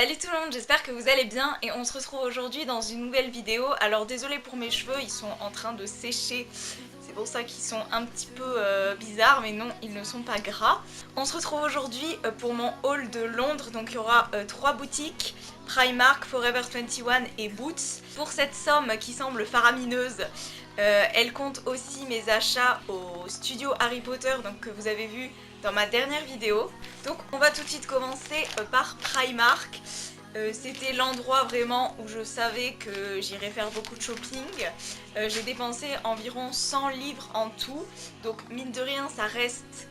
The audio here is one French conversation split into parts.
Salut tout le monde, j'espère que vous allez bien et on se retrouve aujourd'hui dans une nouvelle vidéo. Alors désolé pour mes cheveux, ils sont en train de sécher, c'est pour ça qu'ils sont un petit peu bizarres, mais non, ils ne sont pas gras. On se retrouve aujourd'hui pour mon haul de Londres, donc il y aura 3 boutiques, Primark, Forever 21 et Boots. Pour cette somme qui semble faramineuse, elle compte aussi mes achats au studio Harry Potter, donc que vous avez vu dans ma dernière vidéo. Donc on va tout de suite commencer par Primark. C'était l'endroit vraiment où je savais que j'irais faire beaucoup de shopping. J'ai dépensé environ 100 livres en tout, donc mine de rien ça reste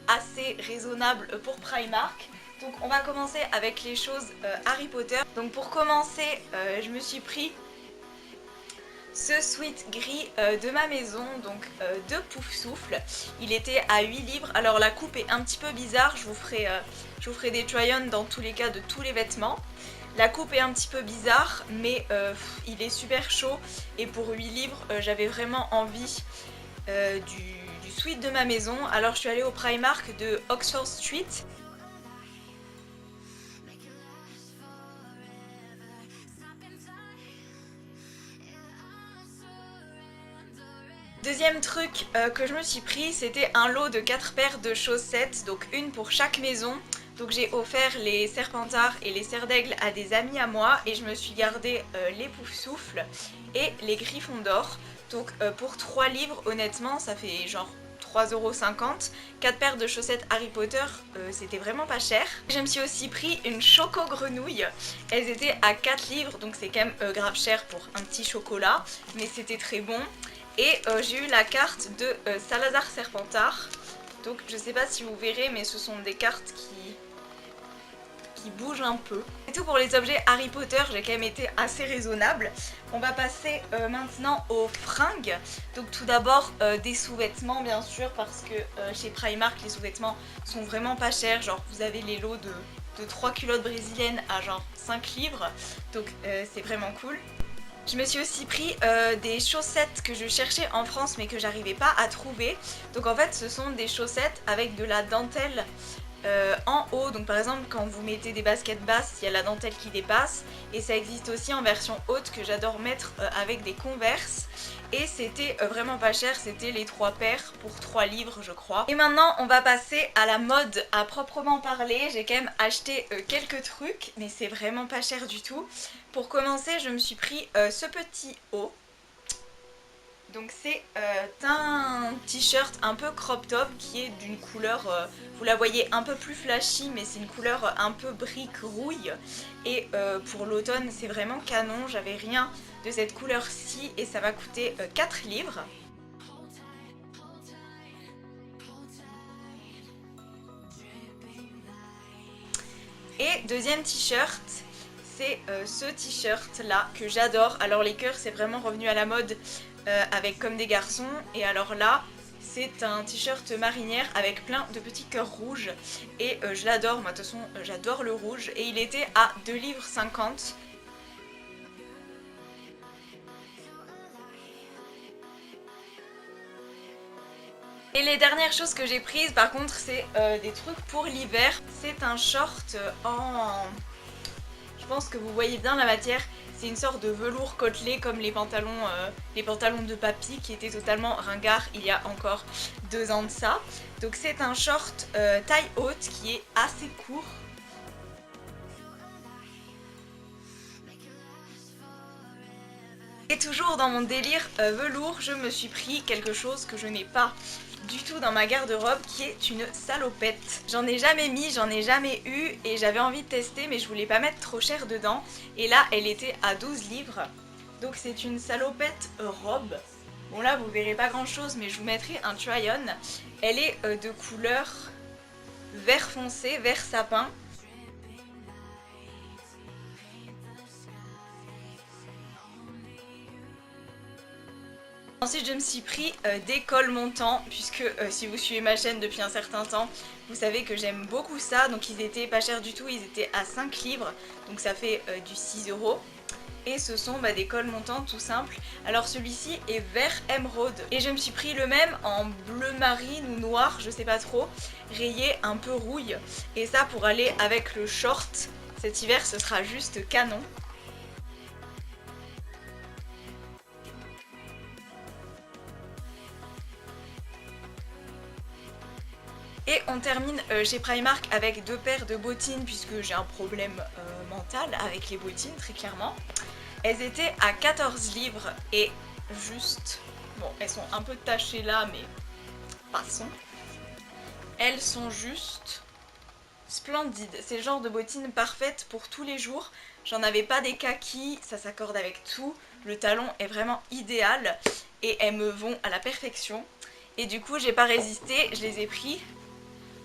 assez raisonnable pour Primark. Donc on va commencer avec les choses Harry Potter. Donc pour commencer, je me suis pris ce sweat gris de ma maison, donc de Pouf Souffle. Il était à 8 livres. Alors la coupe est un petit peu bizarre, je vous ferai des try-on dans tous les cas de tous les vêtements. La coupe est un petit peu bizarre, mais il est super chaud et pour 8 livres, j'avais vraiment envie du sweat de ma maison. Alors je suis allée au Primark de Oxford Street. Deuxième truc que je me suis pris, c'était un lot de 4 paires de chaussettes, donc une pour chaque maison. Donc j'ai offert les Serpentards et les Serres d'Aigle à des amis à moi et je me suis gardé les Pouf Souffle et les Gryffondor. Donc pour 3 livres, honnêtement, ça fait genre 3,50 €. 4 paires de chaussettes Harry Potter, c'était vraiment pas cher. Je me suis aussi pris une choco grenouille. Elles étaient à 4 livres, donc c'est quand même grave cher pour un petit chocolat, mais c'était très bon. Et j'ai eu la carte de Salazar Serpentard. Donc je sais pas si vous verrez, mais ce sont des cartes qui bougent un peu. C'est tout pour les objets Harry Potter, j'ai quand même été assez raisonnable. On va passer maintenant aux fringues. Donc tout d'abord des sous-vêtements bien sûr, parce que chez Primark les sous-vêtements sont vraiment pas chers. Genre vous avez les lots de 3 culottes brésiliennes à genre 5 livres. Donc c'est vraiment cool. Je me suis aussi pris des chaussettes que je cherchais en France mais que j'arrivais pas à trouver. Donc en fait ce sont des chaussettes avec de la dentelle en haut. Donc par exemple quand vous mettez des baskets basses, il y a la dentelle qui dépasse. Et ça existe aussi en version haute que j'adore mettre avec des Converse. Et c'était vraiment pas cher, c'était les 3 paires pour 3 livres je crois. Et maintenant on va passer à la mode à proprement parler. J'ai quand même acheté quelques trucs mais c'est vraiment pas cher du tout. Pour commencer je me suis pris ce petit haut. Donc c'est un t-shirt un peu crop top qui est d'une couleur, vous la voyez un peu plus flashy mais c'est une couleur un peu brique rouille. Et pour l'automne c'est vraiment canon, j'avais rien de cette couleur-ci et ça m'a coûté 4 livres. Et deuxième t-shirt, c'est ce t-shirt là que j'adore. Alors les cœurs c'est vraiment revenu à la mode avec comme des garçons. Et alors là c'est un t-shirt marinière avec plein de petits cœurs rouges. Et je l'adore, moi de toute façon j'adore le rouge. Et il était à 2,50 €. Et les dernières choses que j'ai prises par contre c'est des trucs pour l'hiver. C'est un short en... Je pense que vous voyez bien la matière. C'est une sorte de velours côtelé comme les pantalons de papy qui étaient totalement ringards il y a encore 2 ans de ça. Donc c'est un short taille haute qui est assez court. Et toujours dans mon délire velours, je me suis pris quelque chose que je n'ai pas du tout dans ma garde-robe qui est une salopette. J'en ai jamais mis, j'en ai jamais eu et j'avais envie de tester mais je voulais pas mettre trop cher dedans. Et là elle était à 12 livres. Donc c'est une salopette robe. Bon là vous verrez pas grand chose mais je vous mettrai un try-on. Elle est de couleur vert foncé, vert sapin. Ensuite je me suis pris des cols montants puisque si vous suivez ma chaîne depuis un certain temps vous savez que j'aime beaucoup ça. Donc ils étaient pas chers du tout, ils étaient à 5 livres donc ça fait du 6 €. Et ce sont des cols montants tout simples. Alors celui-ci est vert émeraude et je me suis pris le même en bleu marine ou noir, je sais pas trop, rayé un peu rouille. Et ça pour aller avec le short Cet hiver ce sera juste canon. Et on termine chez Primark avec 2 paires de bottines puisque j'ai un problème mental avec les bottines très clairement. Elles étaient à 14 livres et juste... Bon, elles sont un peu tachées là mais passons. Elles sont juste splendides. C'est le genre de bottines parfaites pour tous les jours. J'en avais pas des kakis, ça s'accorde avec tout. Le talon est vraiment idéal et elles me vont à la perfection. Et du coup j'ai pas résisté, je les ai pris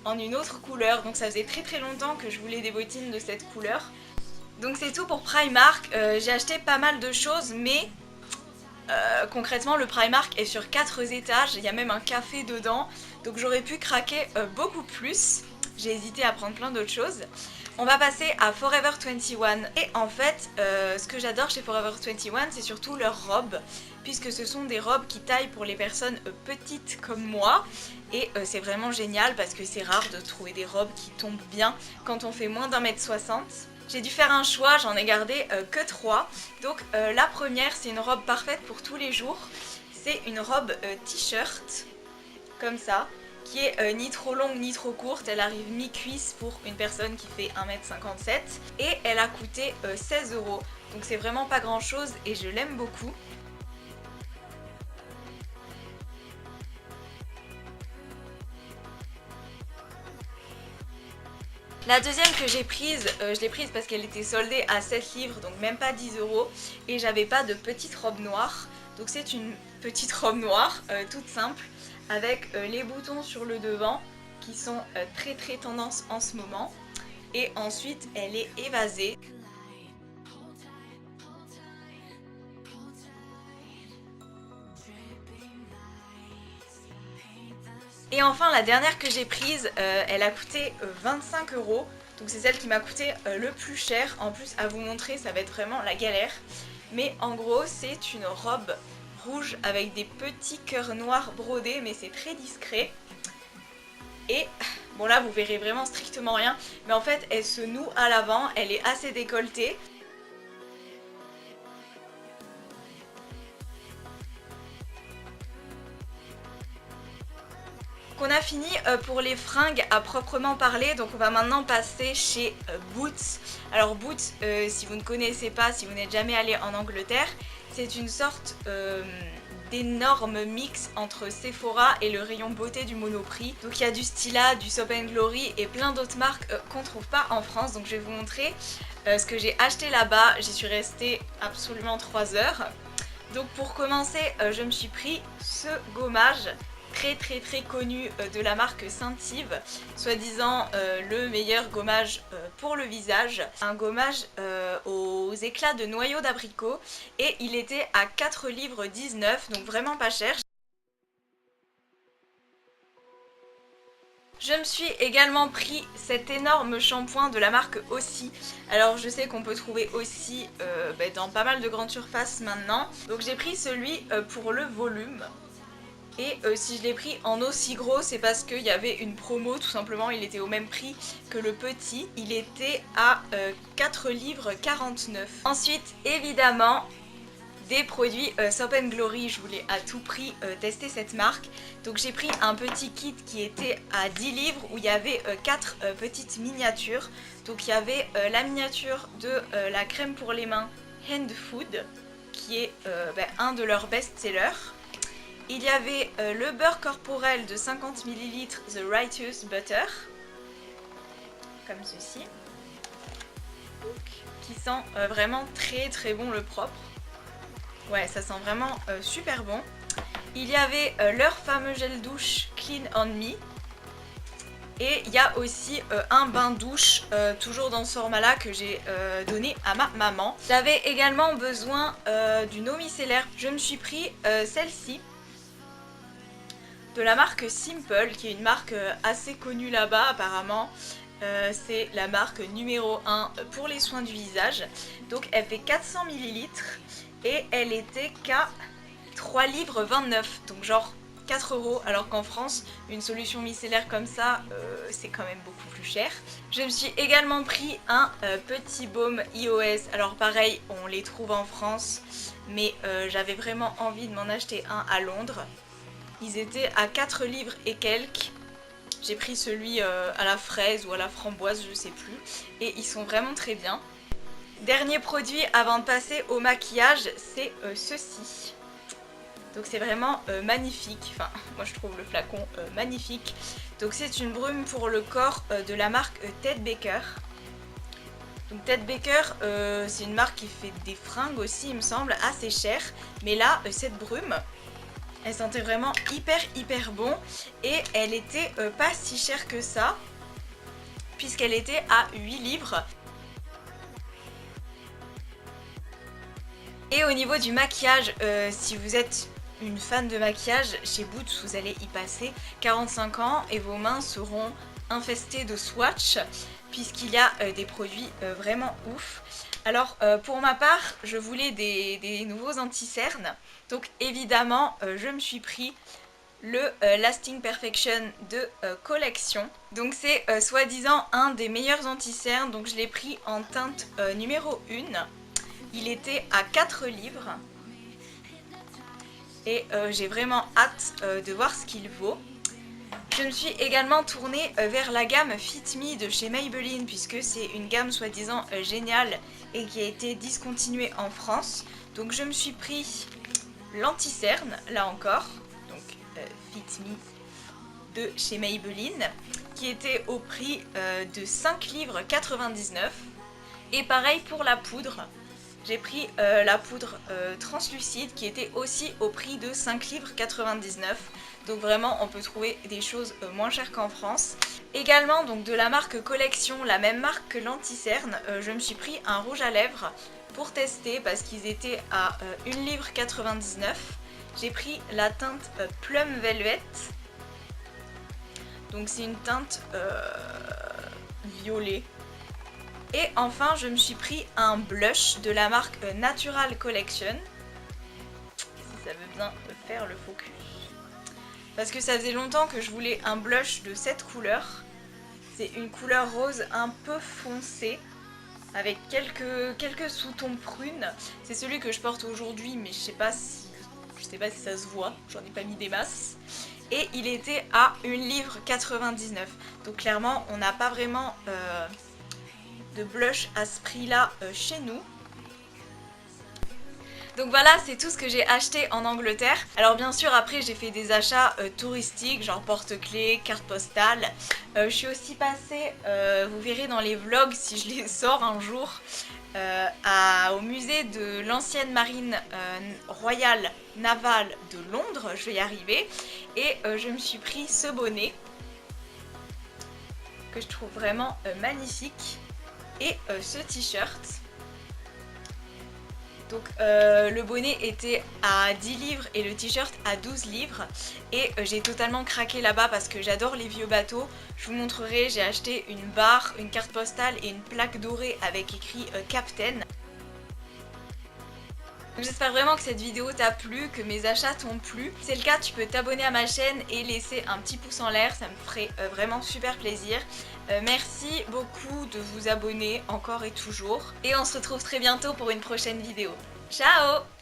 en une autre couleur, donc ça faisait très longtemps que je voulais des bottines de cette couleur. Donc c'est tout pour Primark. J'ai acheté pas mal de choses mais concrètement le Primark est sur 4 étages, il y a même un café dedans, donc j'aurais pu craquer beaucoup plus. J'ai hésité à prendre plein d'autres choses. On va passer à Forever 21 et en fait ce que j'adore chez Forever 21 c'est surtout leurs robes, puisque ce sont des robes qui taillent pour les personnes petites comme moi et c'est vraiment génial parce que c'est rare de trouver des robes qui tombent bien quand on fait moins d'1m60. J'ai dû faire un choix, j'en ai gardé que 3. Donc la première c'est une robe parfaite pour tous les jours, c'est une robe t-shirt comme ça, qui est ni trop longue ni trop courte, elle arrive mi-cuisse pour une personne qui fait 1m57 et elle a coûté 16 €, donc c'est vraiment pas grand chose et je l'aime beaucoup. La deuxième que j'ai prise, je l'ai prise parce qu'elle était soldée à 7 livres, donc même pas 10 € et j'avais pas de petite robe noire, donc c'est une petite robe noire toute simple avec les boutons sur le devant qui sont très tendance en ce moment et ensuite elle est évasée. Et enfin la dernière que j'ai prise, elle a coûté 25 €, donc c'est celle qui m'a coûté le plus cher. En plus à vous montrer ça va être vraiment la galère, mais en gros c'est une robe rouge avec des petits cœurs noirs brodés mais c'est très discret. Et bon là vous verrez vraiment strictement rien, mais en fait elle se noue à l'avant, elle est assez décolletée. On a fini pour les fringues à proprement parler, donc on va maintenant passer chez Boots. Alors Boots, si vous ne connaissez pas, si vous n'êtes jamais allé en Angleterre, c'est une sorte d'énorme mix entre Sephora et le rayon beauté du Monoprix. Donc il y a du Stila, du Soap & Glory et plein d'autres marques qu'on ne trouve pas en France. Donc je vais vous montrer ce que j'ai acheté là-bas. J'y suis restée absolument 3 heures. Donc pour commencer, je me suis pris ce gommage très connu de la marque Saint-Yves, soi-disant le meilleur gommage pour le visage. Un gommage aux éclats de noyaux d'abricot et il était à 4 livres 19, donc vraiment pas cher. Je me suis également pris cet énorme shampoing de la marque Aussie. Alors je sais qu'on peut trouver Aussie dans pas mal de grandes surfaces maintenant. Donc j'ai pris celui pour le volume. Et si je l'ai pris en aussi gros, c'est parce qu'il y avait une promo, tout simplement, il était au même prix que le petit. Il était à 4 livres 49. Ensuite, évidemment, des produits Soap & Glory, je voulais à tout prix tester cette marque. Donc j'ai pris un petit kit qui était à 10 livres où il y avait 4 petites miniatures. Donc il y avait la miniature de la crème pour les mains Hand Food, qui est un de leurs best-sellers. Il y avait le beurre corporel de 50 ml The Righteous Butter, comme ceci, qui sent vraiment très bon le propre. Ouais, ça sent vraiment super bon. Il y avait leur fameux gel douche Clean on Me. Et il y a aussi un bain douche, toujours dans ce format-là, que j'ai donné à ma maman. J'avais également besoin d'une eau micellaire. Je me suis pris celle-ci, de la marque Simple, qui est une marque assez connue là-bas apparemment. C'est la marque numéro 1 pour les soins du visage. Donc elle fait 400 ml et elle était qu'à 3 livres 29. Donc genre 4 € alors qu'en France une solution micellaire comme ça c'est quand même beaucoup plus cher. Je me suis également pris un petit baume iOS, alors pareil on les trouve en France mais j'avais vraiment envie de m'en acheter un à Londres. Ils étaient à 4 livres et quelques. J'ai pris celui à la fraise ou à la framboise, je sais plus, et ils sont vraiment très bien. Dernier produit avant de passer au maquillage, c'est ceci. Donc c'est vraiment magnifique, enfin moi je trouve le flacon magnifique. Donc c'est une brume pour le corps de la marque Ted Baker. Donc Ted Baker c'est une marque qui fait des fringues aussi il me semble, assez cher. Mais là cette brume, elle sentait vraiment hyper bon et elle était pas si chère que ça puisqu'elle était à 8 livres. Et au niveau du maquillage, si vous êtes une fan de maquillage, chez Boots vous allez y passer 45 ans et vos mains seront infestées de swatch puisqu'il y a des produits vraiment ouf. Alors pour ma part, je voulais des nouveaux anti-cernes, donc évidemment je me suis pris le Lasting Perfection de collection. Donc c'est soi-disant un des meilleurs anti-cernes, donc je l'ai pris en teinte numéro 1. Il était à 4 livres et j'ai vraiment hâte de voir ce qu'il vaut. Je me suis également tournée vers la gamme Fit Me de chez Maybelline puisque c'est une gamme soi-disant géniale et qui a été discontinuée en France. Donc je me suis pris l'anti-cerne, là encore, donc Fit Me de chez Maybelline, qui était au prix de 5 livres 99. Et pareil pour la poudre. J'ai pris la poudre translucide qui était aussi au prix de 5 livres 99. Donc vraiment on peut trouver des choses moins chères qu'en France. Également donc de la marque Collection, la même marque que l'anti-cerne, je me suis pris un rouge à lèvres pour tester parce qu'ils étaient à 1 livre 99. J'ai pris la teinte Plum Velvet. Donc c'est une teinte violet. Et enfin je me suis pris un blush de la marque Natural Collection. Si ça veut bien faire le focus. Parce que ça faisait longtemps que je voulais un blush de cette couleur. C'est une couleur rose un peu foncée avec quelques sous-tons prunes. C'est celui que je porte aujourd'hui mais je sais pas si ça se voit, j'en ai pas mis des masses. Et il était à 1 livre 99. Donc clairement on n'a pas vraiment de blush à ce prix là chez nous. Donc voilà, c'est tout ce que j'ai acheté en Angleterre. Alors bien sûr après j'ai fait des achats touristiques, genre porte-clés, cartes postales. Je suis aussi passée, vous verrez dans les vlogs si je les sors un jour, au musée de l'ancienne marine royale navale de Londres, je vais y arriver. Et je me suis pris ce bonnet que je trouve vraiment magnifique. Et ce t-shirt. Donc le bonnet était à 10 livres et le t-shirt à 12 livres. Et j'ai totalement craqué là-bas parce que j'adore les vieux bateaux. Je vous montrerai, j'ai acheté une barre, une carte postale et une plaque dorée avec écrit Captain. J'espère vraiment que cette vidéo t'a plu, que mes achats t'ont plu. Si c'est le cas, tu peux t'abonner à ma chaîne et laisser un petit pouce en l'air, ça me ferait vraiment super plaisir. Merci beaucoup de vous abonner encore et toujours. Et on se retrouve très bientôt pour une prochaine vidéo. Ciao!